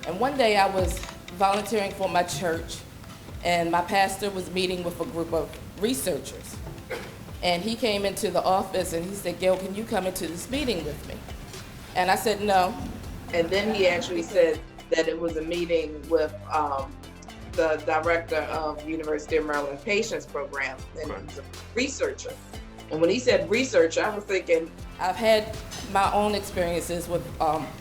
And one day I was volunteering for my church, and my pastor was meeting with a group of researchers. And he came into the office and he said, Gail, can you come into this meeting with me? And I said, no. And then he actually said that it was a meeting with the director of University of Maryland Patients Program, and he was a researcher. And when he said research, I was thinking, I've had my own experiences with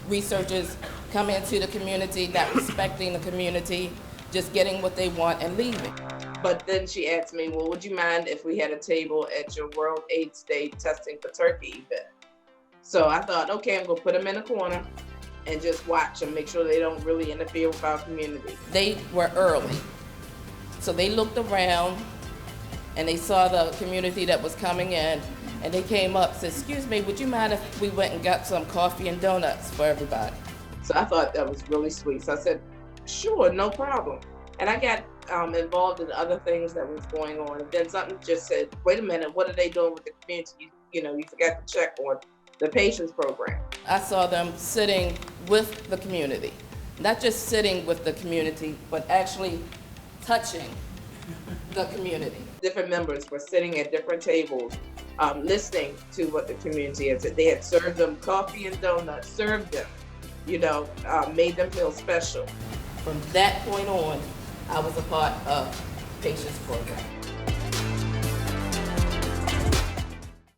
researchers coming into the community, not respecting the community, just getting what they want and leaving. but then she asked me, well, would you mind if we had a table at your World AIDS Day testing for turkey event? So I thought, okay, I'm gonna put them in a corner and just watch and make sure they don't really interfere with our community. They were early, so they looked around and they saw the community that was coming in, and they came up and said, excuse me, would you mind if we went and got some coffee and donuts for everybody? So I thought that was really sweet. So I said, sure, no problem. And I got involved in other things that was going on. And then something just said, wait a minute, what are they doing with the community? You forgot to check on the patients program. I saw them sitting with the community, not just sitting with the community, but actually touching the community. Different members were sitting at different tables, listening to what the community had said. They had served them coffee and donuts, served them, made them feel special. From that point on, I was a part of Patients Program.